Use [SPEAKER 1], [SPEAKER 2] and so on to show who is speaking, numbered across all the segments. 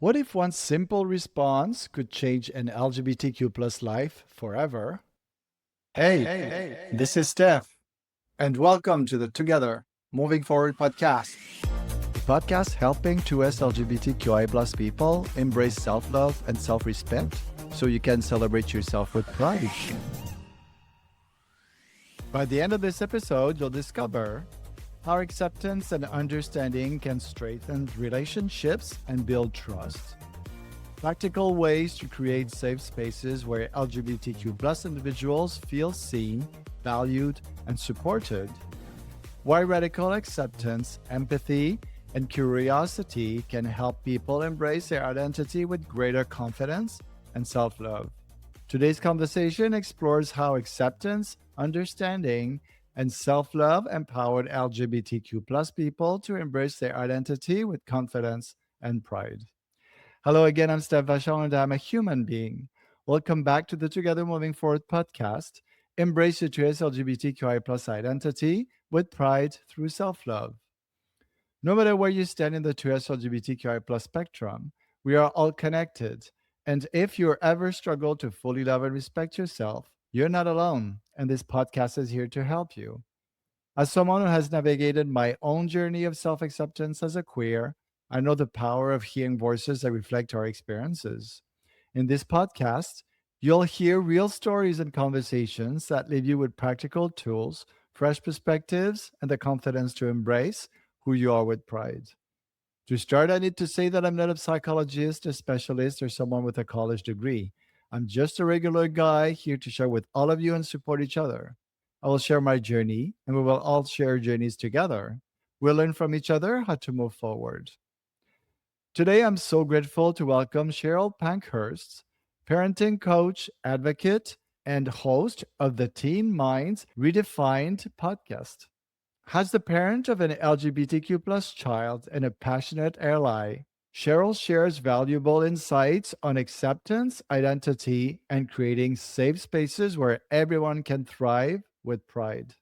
[SPEAKER 1] What if one simple response could change an LGBTQ plus life forever? Hey, this is Steph, and welcome to the Together Moving Forward podcast. The podcast helping 2S LGBTQI plus people embrace self love and self respect so you can celebrate yourself with pride. By the end of this episode, you'll discover how acceptance and understanding can strengthen relationships and build trust. Practical ways to create safe spaces where LGBTQ plus individuals feel seen, valued, and supported. Why radical acceptance, empathy, and curiosity can help people embrace their identity with greater confidence and self-love. Today's conversation explores how acceptance, understanding, and self-love empowered LGBTQ plus people to embrace their identity with confidence and pride. Hello again, I'm Steph Vachon and I'm a human being. Welcome back to the Together Moving Forward podcast. Embrace your choice LGBTQI plus identity with pride through self-love. No matter where you stand in the 2S LGBTQI plus spectrum, we are all connected. And if you ever struggle to fully love and respect yourself, you're not alone. And this podcast is here to help you. As someone who has navigated my own journey of self acceptance as a queer, I know the power of hearing voices that reflect our experiences. In this podcast, you'll hear real stories and conversations that leave you with practical tools, fresh perspectives, and the confidence to embrace who you are with pride. To start, I need to say that I'm not a psychologist, a specialist, or someone with a college degree. I'm just a regular guy here to share with all of you and support each other. I will share my journey, and we will all share journeys together. We'll learn from each other how to move forward. Today, I'm so grateful to welcome Cheryl Pankhurst, parenting coach, advocate, and host of the Teen Minds Redefined Podcast. As the parent of an LGBTQ plus child and a passionate ally, Cheryl shares valuable insights on acceptance, identity, and creating safe spaces where everyone can thrive with pride.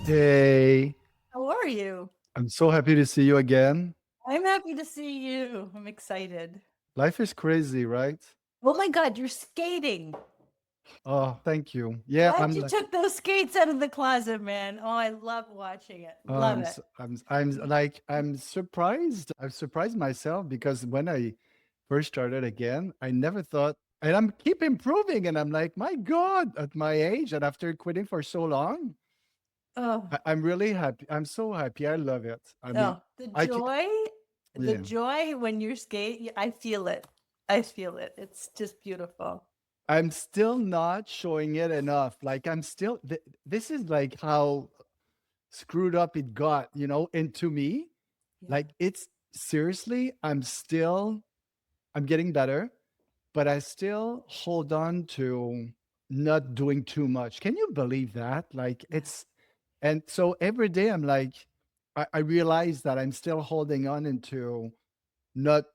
[SPEAKER 1] Hey,
[SPEAKER 2] How are you?
[SPEAKER 1] I'm so happy to see you again.
[SPEAKER 2] I'm happy to see you. I'm excited.
[SPEAKER 1] Life is crazy, right?
[SPEAKER 2] Oh my God, you're skating.
[SPEAKER 1] Oh, thank you. Yeah,
[SPEAKER 2] Glad you took those skates out of the closet, man. Oh, I love watching it. Love it.
[SPEAKER 1] I'm surprised. I've surprised myself because when I first started again, I never thought, and I'm keep improving, and I'm like, my God, at my age and after quitting for so long,
[SPEAKER 2] Oh,
[SPEAKER 1] I'm really happy. I'm so happy. I love it. I mean,
[SPEAKER 2] no,
[SPEAKER 1] I can,
[SPEAKER 2] the
[SPEAKER 1] yeah.
[SPEAKER 2] joy when you're skating, I feel it. I feel it. It's just beautiful.
[SPEAKER 1] I'm still not showing it enough. Like I'm still. This is like how screwed up it got, into me.
[SPEAKER 2] Yeah.
[SPEAKER 1] Like it's seriously, I'm getting better, but I still hold on to not doing too much. Can you believe that? Like
[SPEAKER 2] Yeah.
[SPEAKER 1] and so every day I'm like, I realize that I'm still holding on into not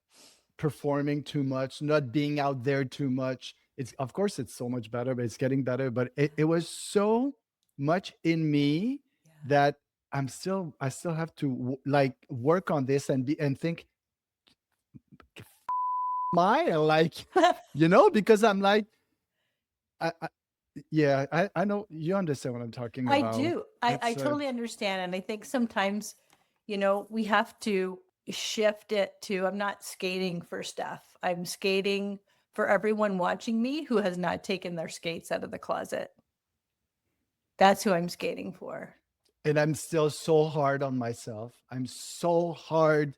[SPEAKER 1] performing too much, not being out there too much. It's of course it's so much better, but it's getting better. But it was so much in me
[SPEAKER 2] Yeah.
[SPEAKER 1] that I still have to like work on this and be and think smile like because I'm like I yeah, I know you understand what I'm talking
[SPEAKER 2] I
[SPEAKER 1] about.
[SPEAKER 2] do. I
[SPEAKER 1] It's
[SPEAKER 2] totally understand. And I think sometimes, we have to shift it to I'm not skating for Steph. I'm skating for everyone watching me who has not taken their skates out of the closet. That's who I'm skating for.
[SPEAKER 1] and I'm still so hard on myself. I'm so hard.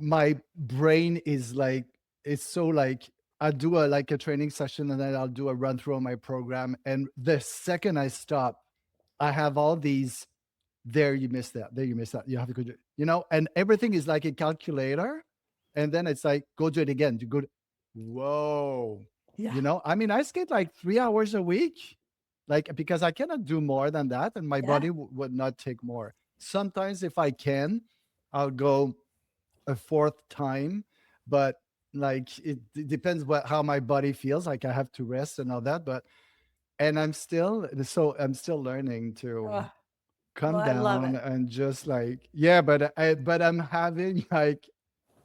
[SPEAKER 1] My brain is like it's so like I'll do a training session and then I'll do a run through of my program. And the second I stop, I have all these there you missed that, there you missed that. You have to go do and everything is like a calculator. And then it's like go do it again. You go whoa.
[SPEAKER 2] Yeah.
[SPEAKER 1] I mean, I skate like 3 hours a week. Like because I cannot do more than that, and my
[SPEAKER 2] Yeah.
[SPEAKER 1] body would not take more. Sometimes if I can, I'll go a fourth time, but like it depends how my body feels. Like I have to rest and all that, but and I'm still learning to
[SPEAKER 2] Oh, well,
[SPEAKER 1] calm
[SPEAKER 2] I love
[SPEAKER 1] down
[SPEAKER 2] it.
[SPEAKER 1] and just like yeah, but I'm having like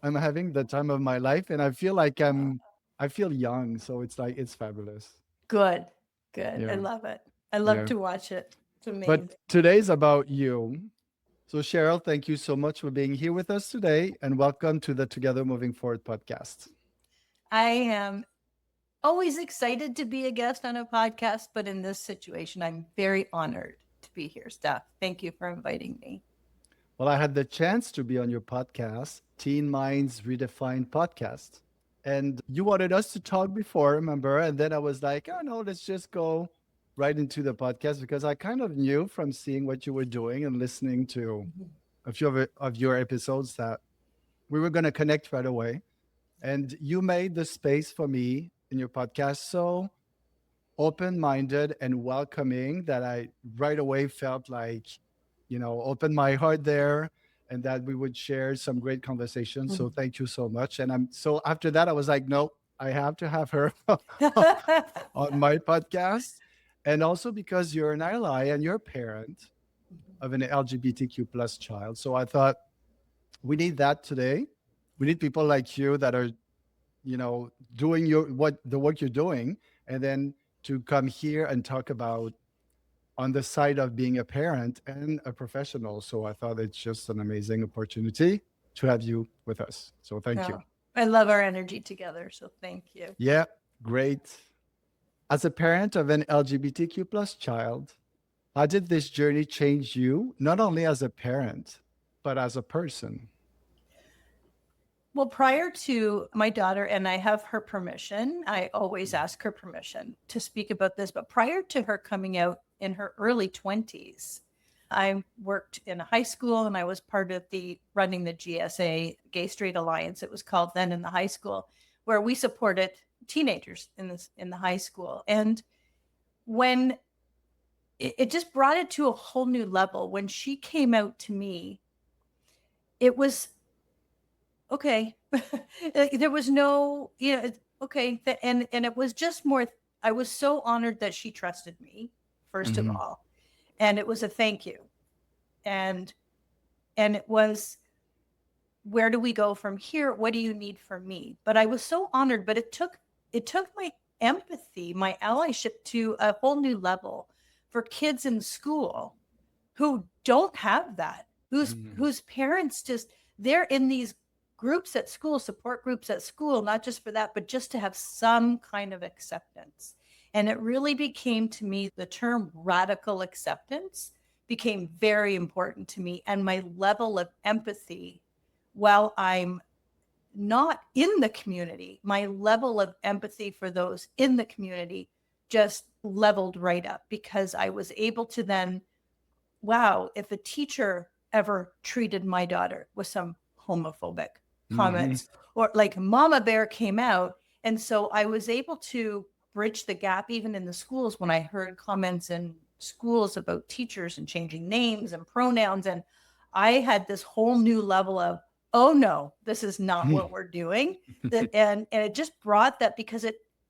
[SPEAKER 1] I'm having the time of my life, and I feel like I feel young. So it's like it's fabulous.
[SPEAKER 2] Good. Good. I
[SPEAKER 1] Yeah,
[SPEAKER 2] love it. I love
[SPEAKER 1] yeah.
[SPEAKER 2] to watch it. It's
[SPEAKER 1] But
[SPEAKER 2] amazing.
[SPEAKER 1] today's about you. So Cheryl, thank you so much for being here with us today, and welcome to the Together Moving Forward podcast.
[SPEAKER 2] I am always excited to be a guest on a podcast, but in this situation, I'm very honored to be here, Steph. Thank you for inviting me.
[SPEAKER 1] Well, I had the chance to be on your podcast, Teen Minds Redefined Podcast. And you wanted us to talk before, remember? And then I was like, oh no, let's just go right into the podcast because I kind of knew from seeing what you were doing and listening to
[SPEAKER 2] Mhm.
[SPEAKER 1] a few of your episodes that we were going to connect right away. And you made the space for me in your podcast so open minded and welcoming that I right away felt like, opened my heart there and that we would share some great conversations. So thank you so much. And I'm so after that, I was like, nope, I have to have her on my podcast. And also because you're an ally and you're a parent of an LGBTQ plus child. So I thought we need that today. We need people like you that are doing the work you're doing, and then to come here and talk about on the side of being a parent and a professional. So I thought it's just an amazing opportunity to have you with us. So thank you.
[SPEAKER 2] No, I love our energy together. So thank you.
[SPEAKER 1] Yeah, great. As a parent of an LGBTQ plus child, how did this journey change you, not only as a parent, but as a person?
[SPEAKER 2] Well, prior to my daughter, and I have her permission, I always ask her permission to speak about this, but prior to her coming out in her early 20s, I worked in a high school and I was part of the running the GSA Gay Straight Alliance, it was called then in the high school, where we supported teenagers in the high school. And when it just brought it to a whole new level. When she came out to me, it was okay. There was no, okay. And it was just more, I was so honored that she trusted me, first of
[SPEAKER 1] Mhm.
[SPEAKER 2] all. And it was a thank you. And, and it was, where do we go from here? What do you need from me? But I was so honored, but it took my empathy, my allyship to a whole new level for kids in school who don't have that,
[SPEAKER 1] Mhm.
[SPEAKER 2] whose parents just, they're in these groups at school, support groups at school, not just for that, but just to have some kind of acceptance. And it really became to me, the term radical acceptance became very important to me, and my level of empathy while I'm not in the community, my level of empathy for those in the community just leveled right up, because I was able to then, wow, if a teacher ever treated my daughter with some homophobic
[SPEAKER 1] Mhm.
[SPEAKER 2] comments, or like Mama Bear came out. And so I was able to bridge the gap even in the schools when I heard comments in schools about teachers and changing names and pronouns. And I had this whole new level of, oh no, this is not what we're doing. And it just brought that, because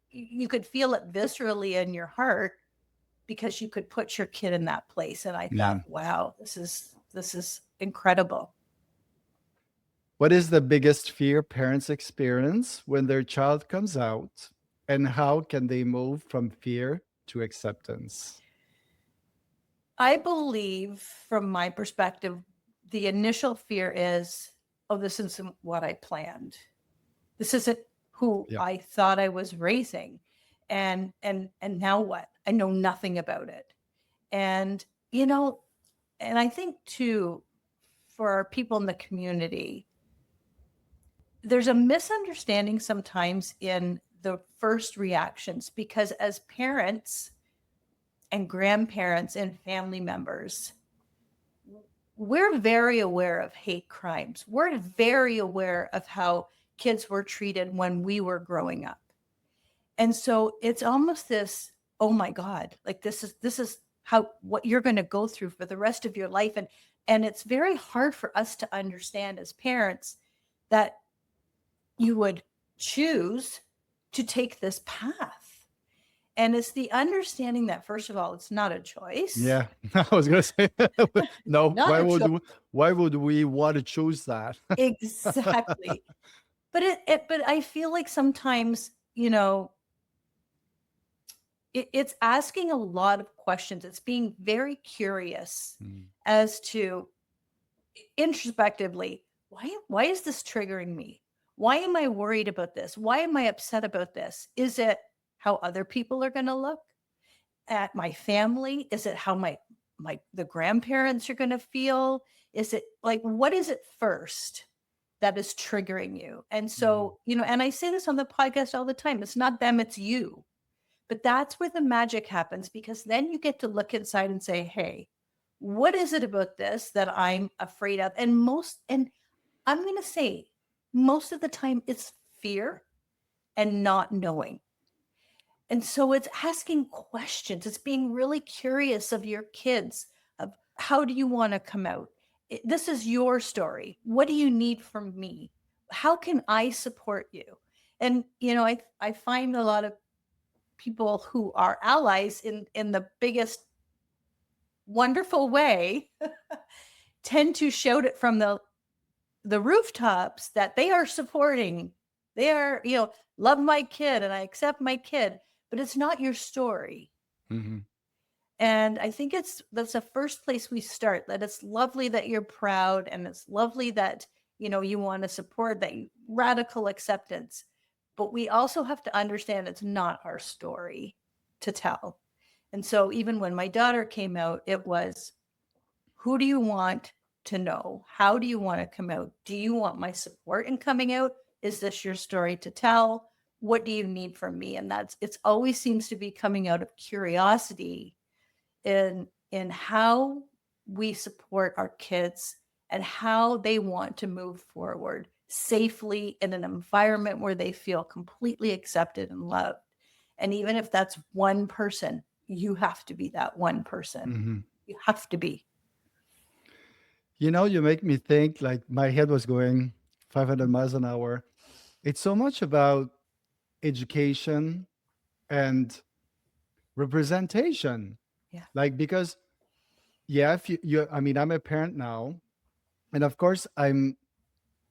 [SPEAKER 2] you could feel it viscerally in your heart, because you could put your kid in that place. And I thought,
[SPEAKER 1] Yeah.
[SPEAKER 2] wow, this is incredible.
[SPEAKER 1] What is the biggest fear parents experience when their child comes out, and how can they move from fear to acceptance?
[SPEAKER 2] I believe, from my perspective, the initial fear is, oh, this isn't what I planned. This isn't who
[SPEAKER 1] Yeah.
[SPEAKER 2] I thought I was raising. And now what? I know nothing about it. And you know, and I think too, for our people in the community, there's a misunderstanding sometimes in the first reactions, because as parents and grandparents and family members, we're very aware of hate crimes. We're very aware of how kids were treated when we were growing up. And so it's almost this, oh my God, like this is how, what you're going to go through for the rest of your life. And it's very hard for us to understand as parents that you would choose to take this path. And it's the understanding that, first of all, it's not a choice.
[SPEAKER 1] Yeah, I was gonna say no.
[SPEAKER 2] Not a choice.
[SPEAKER 1] Why would we want to choose that?
[SPEAKER 2] Exactly. But but I feel like sometimes, it's asking a lot of questions. It's being very curious
[SPEAKER 1] Mm,
[SPEAKER 2] as to, introspectively, why is this triggering me? Why am I worried about this? Why am I upset about this? Is it how other people are going to look at my family? Is it how the grandparents are going to feel? Is it like, what is it first that is triggering you? And
[SPEAKER 1] mm,
[SPEAKER 2] so, and I say this on the podcast all the time, it's not them, it's you. But that's where the magic happens, because then you get to look inside and say, hey, what is it about this that I'm afraid of? And I'm going to say, most of the time it's fear and not knowing. And so it's asking questions. It's being really curious of your kids, of how do you want to come out? This is your story. What do you need from me? How can I support you? And I find a lot of people who are allies in the biggest wonderful way tend to shout it from the rooftops that they are supporting. They are, love my kid and I accept my kid, but it's not your story.
[SPEAKER 1] mm-hmm.
[SPEAKER 2] And I think that's the first place we start, that it's lovely that you're proud, and it's lovely that, you want to support that radical acceptance. But we also have to understand it's not our story to tell. And so even when my daughter came out, it was, who do you want to know? How do you want to come out? Do you want my support in coming out? Is this your story to tell? What do you need from me? And it's always seems to be coming out of curiosity in how we support our kids and how they want to move forward safely in an environment where they feel completely accepted and loved. And even if that's one person, you have to be that one person.
[SPEAKER 1] Mm-hmm.
[SPEAKER 2] You have to be.
[SPEAKER 1] You make me think, like my head was going 500 miles an hour. It's so much about education and representation.
[SPEAKER 2] Yeah.
[SPEAKER 1] Like, because, yeah, if I mean, I'm a parent now, and of course, I'm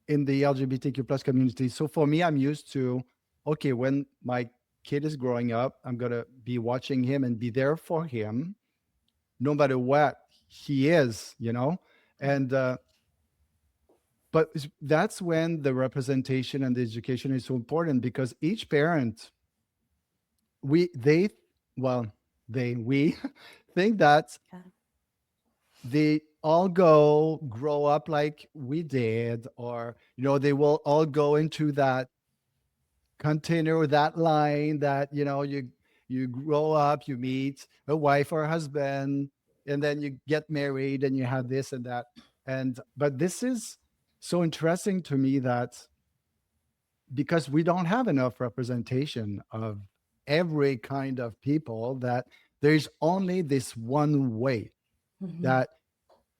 [SPEAKER 1] in the LGBTQ plus community. So for me, I'm used to, okay, when my kid is growing up, I'm going to be watching him and be there for him, no matter what he is. And, but that's when the representation and the education is so important, because each parent, we think that
[SPEAKER 2] Yeah.
[SPEAKER 1] they all grow up like we did, or they will all go into that container or that line that you grow up, you meet a wife or a husband, and then you get married and you have this and that. But this is so interesting to me, that because we don't have enough representation of every kind of people, that there's only this one way,
[SPEAKER 2] Mhm.
[SPEAKER 1] that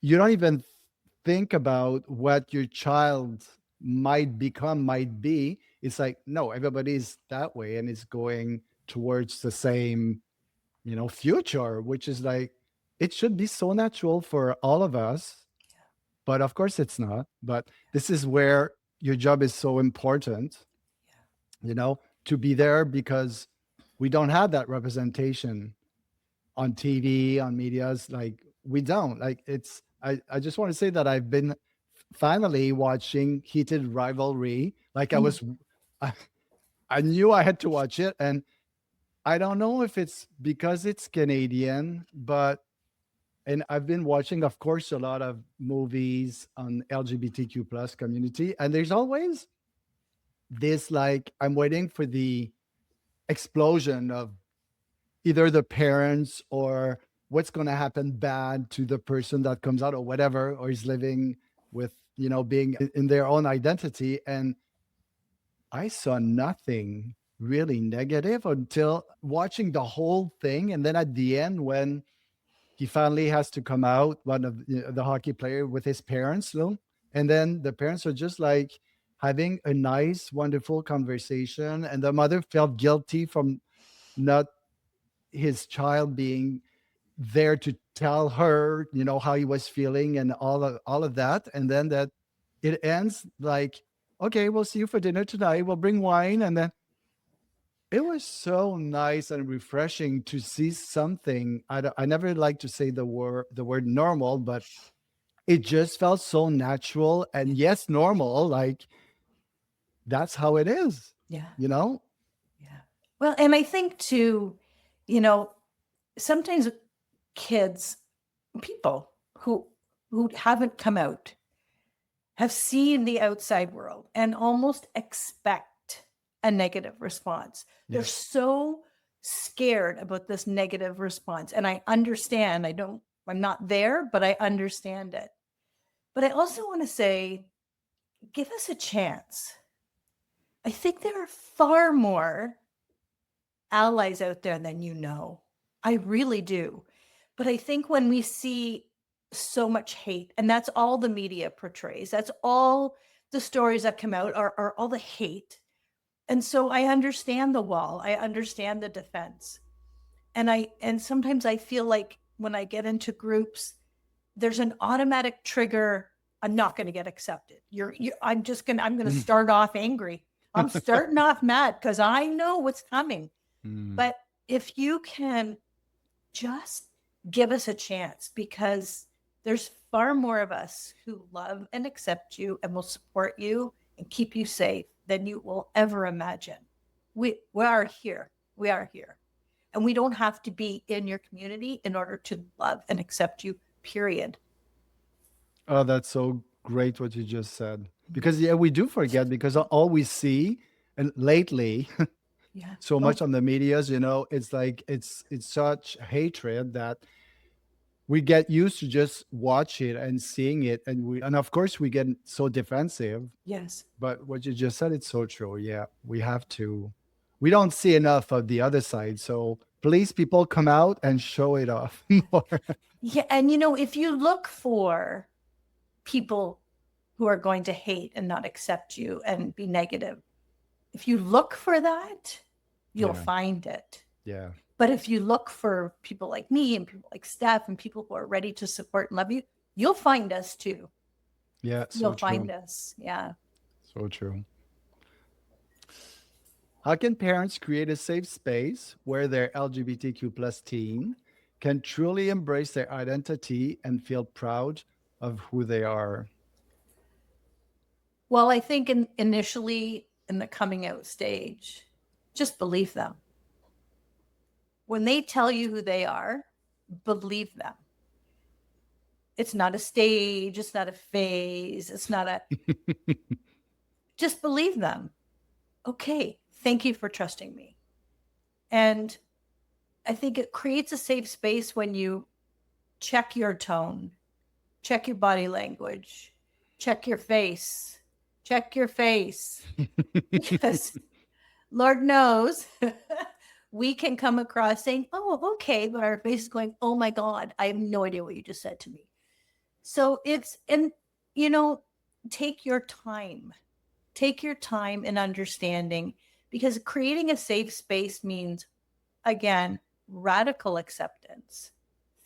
[SPEAKER 1] you don't even think about what your child might be. It's like, no, everybody's that way and it's going towards the same future, which is like, it should be so natural for all of us, but of course it's not. But this is where your job is so important, to be there, because we don't have that representation on TV, on medias. Like, we don't. Like, I just want to say that I've been finally watching Heated Rivalry. Like, I, I knew I had to watch it, and I don't know if it's because it's Canadian, and I've been watching, of course, a lot of movies on LGBTQ plus community, and there's always this, like, I'm waiting for the explosion of either the parents, or what's going to happen bad to the person that comes out, or whatever, or is living with, being in their own identity. And I saw nothing really negative until watching the whole thing. And then at the end, when he finally has to come out, one of the hockey player, with his parents, and then the parents are just like having a nice, wonderful conversation. And the mother felt guilty from not his child being there to tell her, how he was feeling and all of that, and then that it ends like, okay, we'll see you for dinner tonight. We'll bring wine, and then it was so nice and refreshing to see something. I never like to say the word normal, but it just felt so natural and yes, normal. Like that's how it is,
[SPEAKER 2] Yeah.
[SPEAKER 1] you know?
[SPEAKER 2] Yeah. Well, and I think too, you know, sometimes kids, people who haven't come out have seen the outside world and almost expect a negative response. They're
[SPEAKER 1] Yes.
[SPEAKER 2] so scared about this negative response. And I understand. I'm not there, but I understand it. But I also want to say, give us a chance. I think there are far more allies out there than you know. I really do. But I think when we see so much hate, and that's all the media portrays, that's all the stories that come out are all the hate. And so I understand the wall, I understand the defense. And sometimes I feel like when I get into groups, there's an automatic trigger. I'm not going to get accepted. I'm going to start off angry. I'm starting off mad because I know what's coming. But if you can just give us a chance, because there's far more of us who love and accept you and will support you and keep you safe than you will ever imagine. We are here. We are here. And we don't have to be in your community in order to love and accept you, period.
[SPEAKER 1] Oh, that's so great what you just said. Because yeah, we do forget, because all we see and lately
[SPEAKER 2] Yeah.
[SPEAKER 1] so much on the medias, it's like it's such hatred that we get used to just watch it and seeing it, and of course we get so defensive.
[SPEAKER 2] Yes.
[SPEAKER 1] But what you just said, it's so true. Yeah, we don't see enough of the other side. So please, people, come out and show it off more.
[SPEAKER 2] Yeah. And if you look for people who are going to hate and not accept you and be negative, if you look for that, you'll
[SPEAKER 1] Yeah.
[SPEAKER 2] find it.
[SPEAKER 1] Yeah.
[SPEAKER 2] But if you look for people like me and people like Steph and people who are ready to support and love you, you'll find us too.
[SPEAKER 1] Yeah. So
[SPEAKER 2] You'll
[SPEAKER 1] true.
[SPEAKER 2] find us. Yeah.
[SPEAKER 1] So true. How can parents create a safe space where their LGBTQ plus teen can truly embrace their identity and feel proud of who they are?
[SPEAKER 2] Well, I think initially in the coming out stage, just believe them. When they tell you who they are, believe them. It's not a stage, it's not a phase, it's not a just believe them. Okay, thank you for trusting me. And I think it creates a safe space when you check your tone, check your body language, check your face, because Lord knows we can come across saying, oh, okay, but our face is going, oh my God, I have no idea what you just said to me. So take your time. Take your time in understanding, because creating a safe space means, again, radical acceptance.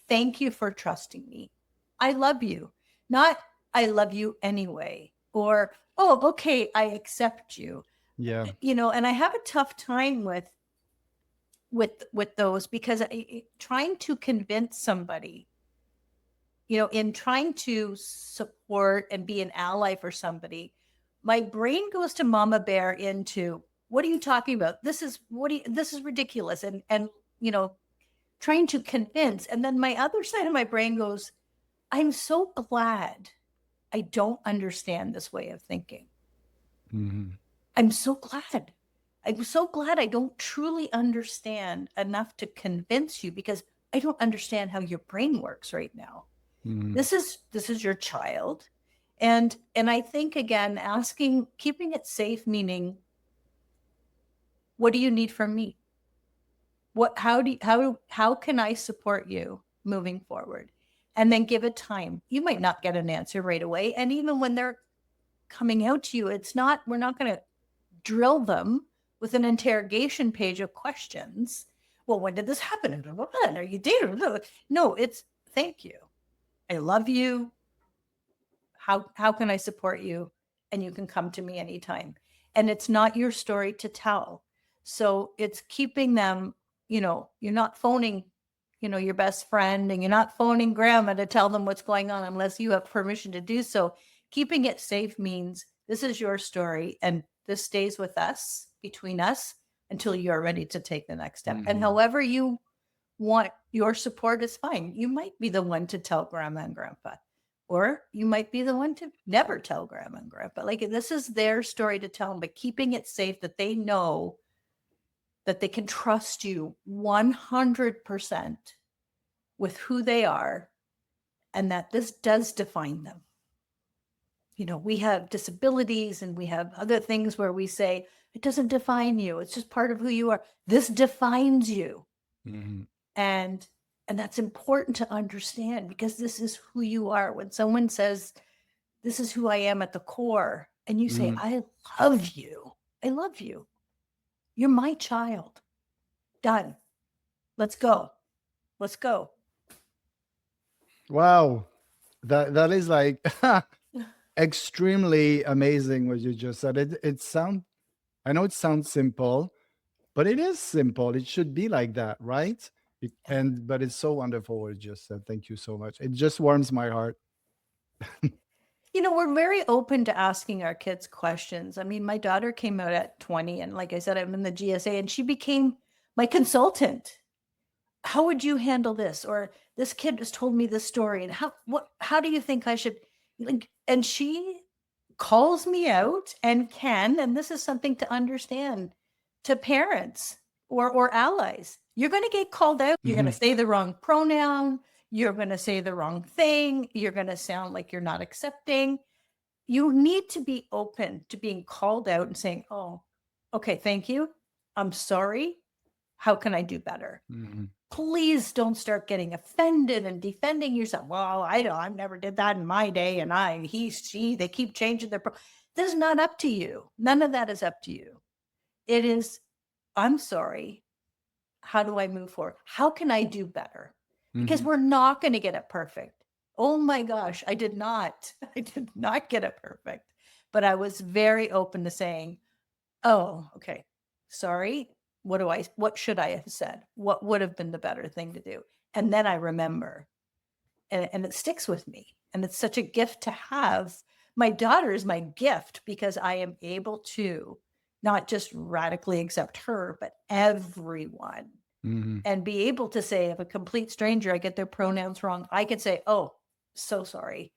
[SPEAKER 2] Thank you for trusting me. I love you. Not I love you anyway, or, oh, okay, I accept you.
[SPEAKER 1] Yeah.
[SPEAKER 2] And I have a tough time with those, because trying to convince somebody, in trying to support and be an ally for somebody, my brain goes to mama bear into, what are you talking about? This is ridiculous. And trying to convince. And then my other side of my brain goes, I'm so glad I don't understand this way of thinking.
[SPEAKER 1] Mm-hmm.
[SPEAKER 2] I'm so glad. I'm so glad I don't truly understand enough to convince you, because I don't understand how your brain works right now.
[SPEAKER 1] Mm-hmm.
[SPEAKER 2] This is your child. And I think, again, keeping it safe, meaning, what do you need from me? How can I support you moving forward? And then give it time. You might not get an answer right away. And even when they're coming out to you, we're not going to drill them with an interrogation page of questions. well, when did this happen? And are you dating? No, it's thank you. I love you. How can I support you? And you can come to me anytime. And it's not your story to tell. So it's keeping them, you're not phoning, your best friend, and you're not phoning grandma to tell them what's going on unless you have permission to do so. Keeping it safe means this is your story and this stays with us, between us, until you're ready to take the next step. And however you want your support is fine. You might be the one to tell grandma and grandpa, or you might be the one to never tell grandma and grandpa. Like, this is their story to tell them, but keeping it safe, that they know that they can trust you 100% with who they are, and that this does define them. We have disabilities and we have other things where we say, it doesn't define you. It's just part of who you are. This defines you. And that's important to understand, because this is who you are. When someone says, this is who I am at the core, and you say, I love you. I love you. You're my child. Done. Let's go. Let's go.
[SPEAKER 1] Wow. That is like extremely amazing what you just said. I know it sounds simple, but it is simple. It should be like that, right? But it's so wonderful what you just said. Thank you so much. It just warms my heart.
[SPEAKER 2] We're very open to asking our kids questions. I mean, my daughter came out at 20, and like I said, I'm in the GSA, and she became my consultant. How would you handle this? Or this kid has told me this story, and how do you think I should? And she calls me out and this is something to understand to parents or allies. You're going to get called out. You're going to say the wrong pronoun. You're going to say the wrong thing. You're going to sound like you're not accepting. You need to be open to being called out and saying, oh, okay, thank you. I'm sorry. How can I do better? Please don't start getting offended and defending yourself. Well, I never did that in my day. And she, they keep changing their. This is not up to you. None of that is up to you. It is, I'm sorry. How do I move forward? How can I do better? Because we're not going to get it perfect. Oh my gosh, I did not get it perfect. But I was very open to saying, oh, okay, sorry. What should I have said? What would have been the better thing to do? And then I remember, and it sticks with me. And it's such a gift to have. My daughter is my gift, because I am able to not just radically accept her, but everyone. And be able to say, if a complete stranger, I get their pronouns wrong, I can say, oh, so sorry.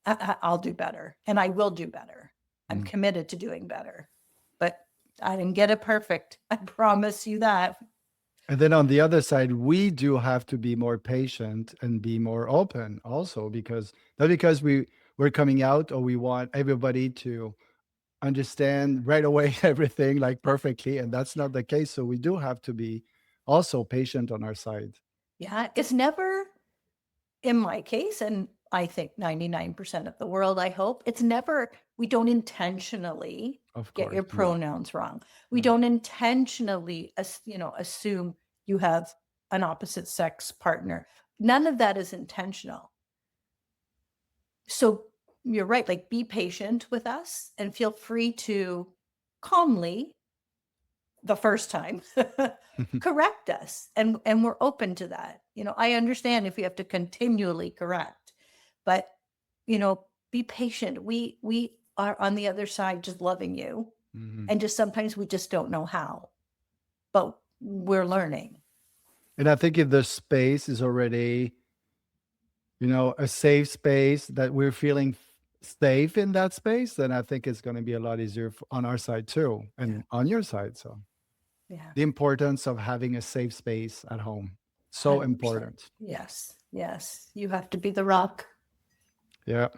[SPEAKER 2] I'll do better. And I will do better. I'm committed to doing better. But I didn't get it perfect. I promise you that.
[SPEAKER 1] And then on the other side, we do have to be more patient and be more open also, because not because we're coming out or we want everybody to understand right away everything like perfectly. And that's not the case. So we do have to be also patient on our side.
[SPEAKER 2] Yeah, it's never, in my case, and I think 99% of the world, I hope, it's never, we don't intentionally get your pronouns wrong. We don't intentionally, assume you have an opposite sex partner. None of that is intentional. So you're right, like, be patient with us and feel free to calmly, the first time, correct us. And we're open to that. I understand if you have to continually correct, but, be patient. We are on the other side just loving you. And just sometimes we just don't know how, but we're learning.
[SPEAKER 1] And I think if the space is already, a safe space, that we're feeling safe in that space, then I think it's going to be a lot easier on our side too, and on your side. So the importance of having a safe space at home, so 100%. Important.
[SPEAKER 2] Yes. You have to be the rock.
[SPEAKER 1] Yeah.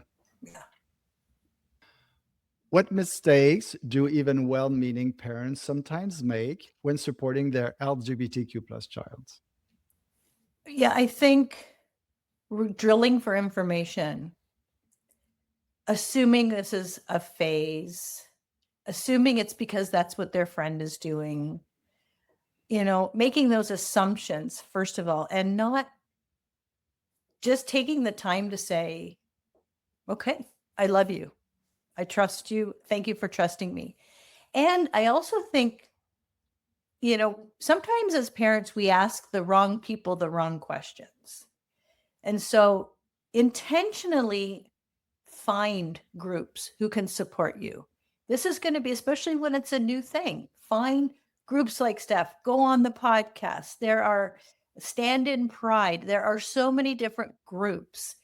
[SPEAKER 1] What mistakes do even well-meaning parents sometimes make when supporting their LGBTQ plus child?
[SPEAKER 2] Yeah, I think we're drilling for information, assuming this is a phase, assuming it's because that's what their friend is doing, making those assumptions, first of all, and not just taking the time to say, okay, I love you. I trust you. Thank you for trusting me. And I also think, sometimes as parents, we ask the wrong people the wrong questions. And so intentionally find groups who can support you. This is going to be, especially when it's a new thing, find groups like Steph, go on the podcast. There are Stand in Pride. There are so many different groups.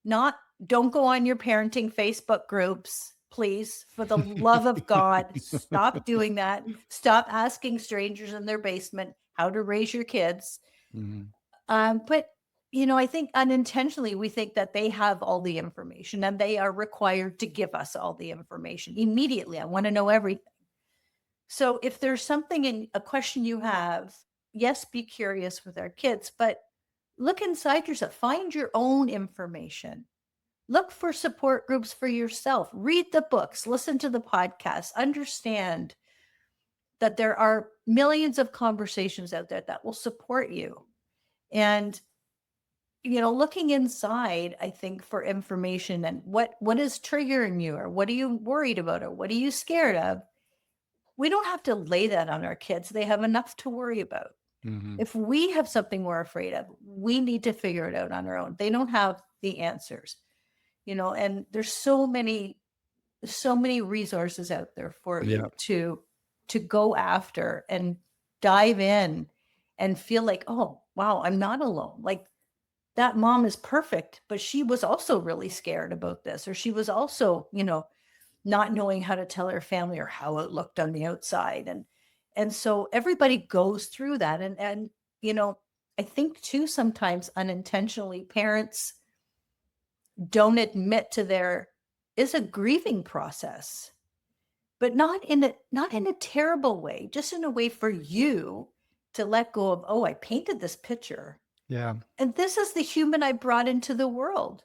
[SPEAKER 2] Don't go on your parenting Facebook groups, please. For the love of God, stop doing that. Stop asking strangers in their basement how to raise your kids. But I think unintentionally we think that they have all the information and they are required to give us all the information immediately. I want to know everything. So if there's something in a question you have, yes, be curious with our kids, but look inside yourself, find your own information. Look for support groups for yourself. Read the books, listen to the podcasts, understand that there are millions of conversations out there that will support you. And looking inside, I think, for information and what is triggering you, or what are you worried about, or what are you scared of? We don't have to lay that on our kids. They have enough to worry about. If we have something we're afraid of, we need to figure it out on our own. They don't have the answers, and there's so many resources out there for you to go after and dive in and feel like, oh, wow, I'm not alone. Like, that mom is perfect, but she was also really scared about this, or she was also, not knowing how to tell her family or how it looked on the outside. And so everybody goes through that. And I think too, sometimes unintentionally, parents don't admit to is a grieving process, but not in a terrible way, just in a way for you to let go of, oh, I painted this picture.
[SPEAKER 1] Yeah.
[SPEAKER 2] And this is the human I brought into the world.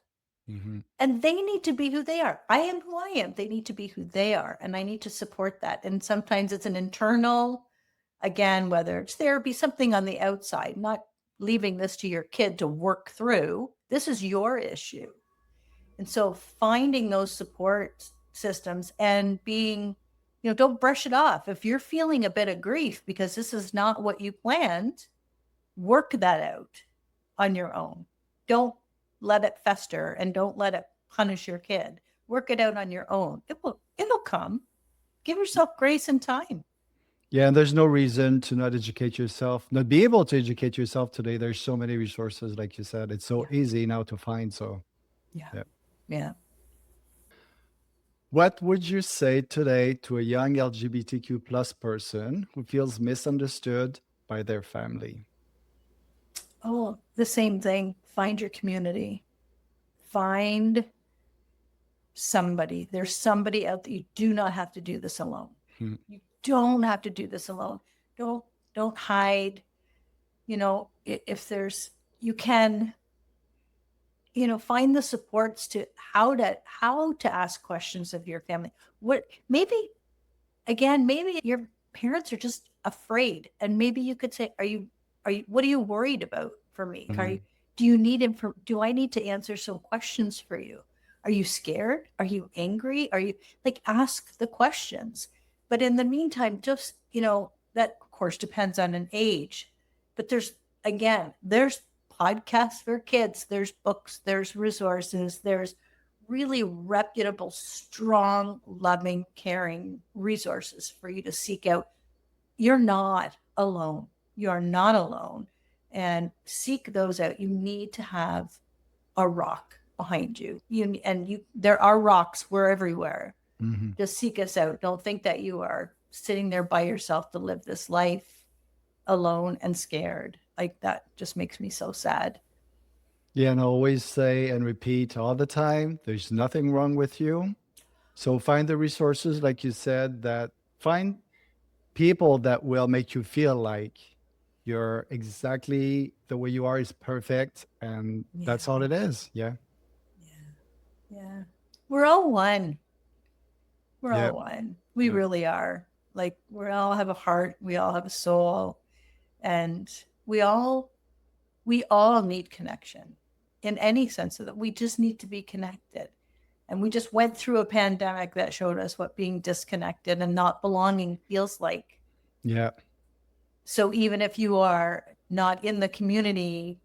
[SPEAKER 2] And they need to be who they are. I am who I am. They need to be who they are. And I need to support that. And sometimes it's an internal, again, whether it's therapy, something on the outside, not leaving this to your kid to work through. This is your issue. And so finding those support systems and being, don't brush it off. If you're feeling a bit of grief because this is not what you planned, work that out on your own. Don't let it fester, and don't let it punish your kid. Work it out on your own. It'll come. Give yourself grace and time.
[SPEAKER 1] Yeah, and there's no reason to not educate yourself, not be able to educate yourself today. There's so many resources, like you said. It's so easy now to find. So,
[SPEAKER 2] Yeah.
[SPEAKER 1] What would you say today to a young LGBTQ plus person who feels misunderstood by their family?
[SPEAKER 2] Oh, the same thing. Find your community. Find somebody. There's somebody out there. You do not have to do this alone. You don't have to do this alone. Don't hide. If there's, you can, find the supports to how to ask questions of your family. Maybe your parents are just afraid, and maybe you could say, what are you worried about for me? Do I need to answer some questions for you? Are you scared? Are you angry? Are you ask the questions? But in the meantime, just, that of course depends on an age, but there's podcasts for kids, there's books, there's resources, there's really reputable, strong, loving, caring resources for you to seek out. You're not alone. You are not alone. And seek those out. You need to have a rock behind you. There are rocks. We're everywhere. Just seek us out. Don't think that you are sitting there by yourself to live this life alone and scared. Like, that just makes me so sad.
[SPEAKER 1] Yeah, and I always say and repeat all the time, there's nothing wrong with you. So find the resources, like you said, that find people that will make you feel like you're exactly the way you are is perfect. And that's all it is. Yeah.
[SPEAKER 2] We're all one. All one. We really are. Like, we all have a heart. We all have a soul. And we all need connection in any sense of that. We just need to be connected. And we just went through a pandemic that showed us what being disconnected and not belonging feels like.
[SPEAKER 1] Yeah.
[SPEAKER 2] So even if you are not in the community,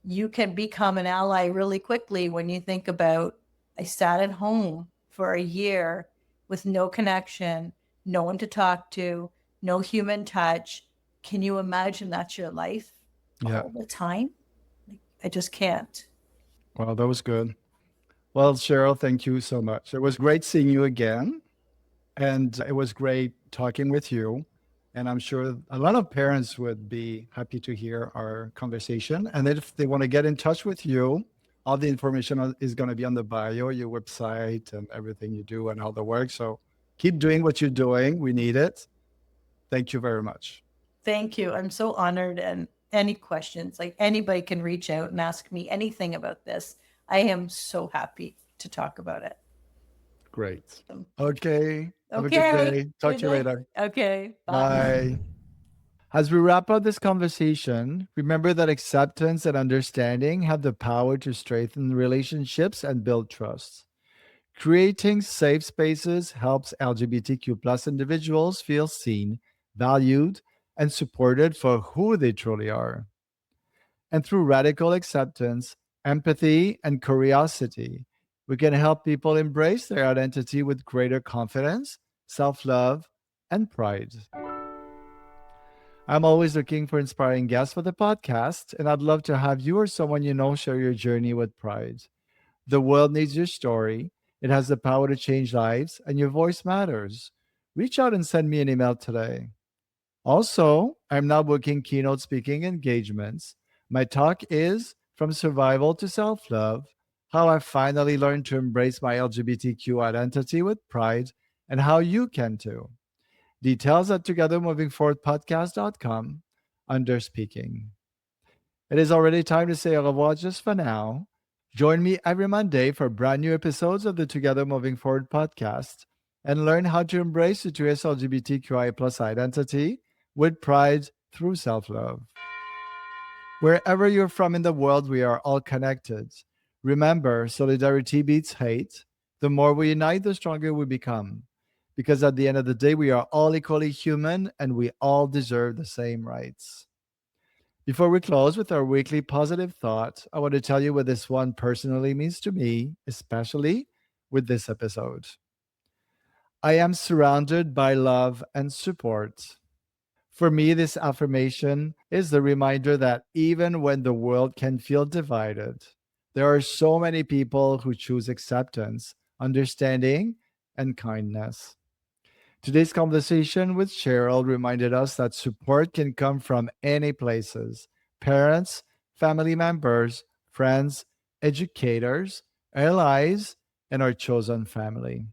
[SPEAKER 2] you can become an ally really quickly when you think about, I sat at home for a year with no connection, no one to talk to, no human touch. Can you imagine that's your life all the time? I just can't.
[SPEAKER 1] Well, that was good. Well, Cheryl, thank you so much. It was great seeing you again. And it was great talking with you. And I'm sure a lot of parents would be happy to hear our conversation. And if they want to get in touch with you, all the information is going to be on the bio, your website, and everything you do and how the work. So keep doing what you're doing. We need it. Thank you very much.
[SPEAKER 2] Thank you. I'm so honored. And any questions, like anybody can reach out and ask me anything about this. I am so happy to talk about it.
[SPEAKER 1] Great. Okay. Have a good day. Talk to you later.
[SPEAKER 2] Okay.
[SPEAKER 1] Bye. As we wrap up this conversation, remember that acceptance and understanding have the power to strengthen relationships and build trust. Creating safe spaces helps LGBTQ plus individuals feel seen, valued, and supported for who they truly are. And through radical acceptance, empathy, and curiosity, we can help people embrace their identity with greater confidence, self love, and pride. I'm always looking for inspiring guests for the podcast, and I'd love to have you or someone you know share your journey with pride. The world needs your story. It has the power to change lives, and your voice matters. Reach out and send me an email today. Also, I'm now booking keynote speaking engagements. My talk is From Survival to Self Love: How I Finally Learned to Embrace My LGBTQ Identity with Pride, and how you can too. Details at togethermovingforwardpodcast.com under speaking. It is already time to say au revoir just for now. Join me every Monday for brand new episodes of the Together Moving Forward podcast and learn how to embrace the 2S LGBTQI plus identity with pride through self-love. Wherever you're from in the world, we are all connected. Remember, solidarity beats hate. The more we unite, the stronger we become. Because at the end of the day, we are all equally human and we all deserve the same rights. Before we close with our weekly positive thought, I want to tell you what this one personally means to me, especially with this episode. I am surrounded by love and support. For me, this affirmation is the reminder that even when the world can feel divided, there are so many people who choose acceptance, understanding, and kindness. Today's conversation with Cheryl reminded us that support can come from any places: parents, family members, friends, educators, allies, and our chosen family.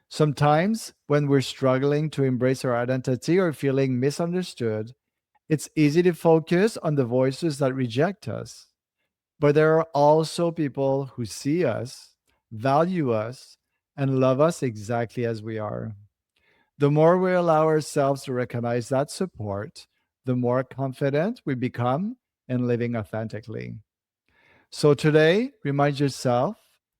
[SPEAKER 1] Sometimes, when we're struggling to embrace our identity or feeling misunderstood, it's easy to focus on the voices that reject us. But there are also people who see us, value us, and love us exactly as we are. The more we allow ourselves to recognize that support, the more confident we become in living authentically. So today, remind yourself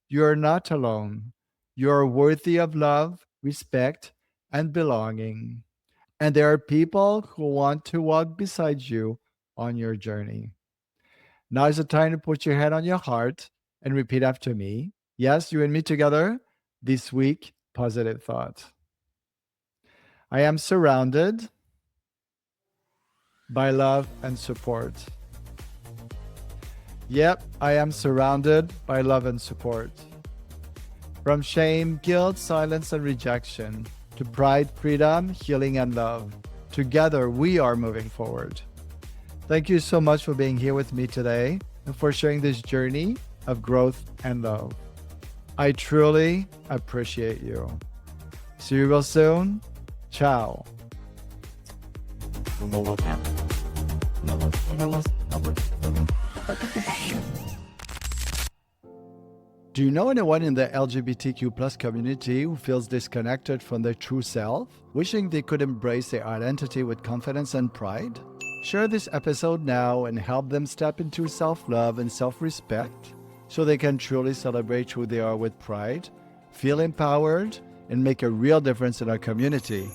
[SPEAKER 1] you are not alone. You are worthy of love, respect, and belonging. And there are people who want to walk beside you on your journey. Now is the time to put your hand on your heart and repeat after me. Yes, you and me together. This week, positive thought. I am surrounded by love and support. Yep, I am surrounded by love and support. From shame, guilt, silence, and rejection to pride, freedom, healing, and love, together we are moving forward. Thank you so much for being here with me today and for sharing this journey of growth and love. I truly appreciate you. See you real soon. Ciao. Do you know anyone in the LGBTQ plus community who feels disconnected from their true self, wishing they could embrace their identity with confidence and pride? Share this episode now and help them step into self-love and self-respect so they can truly celebrate who they are with pride, feel empowered, and make a real difference in our community.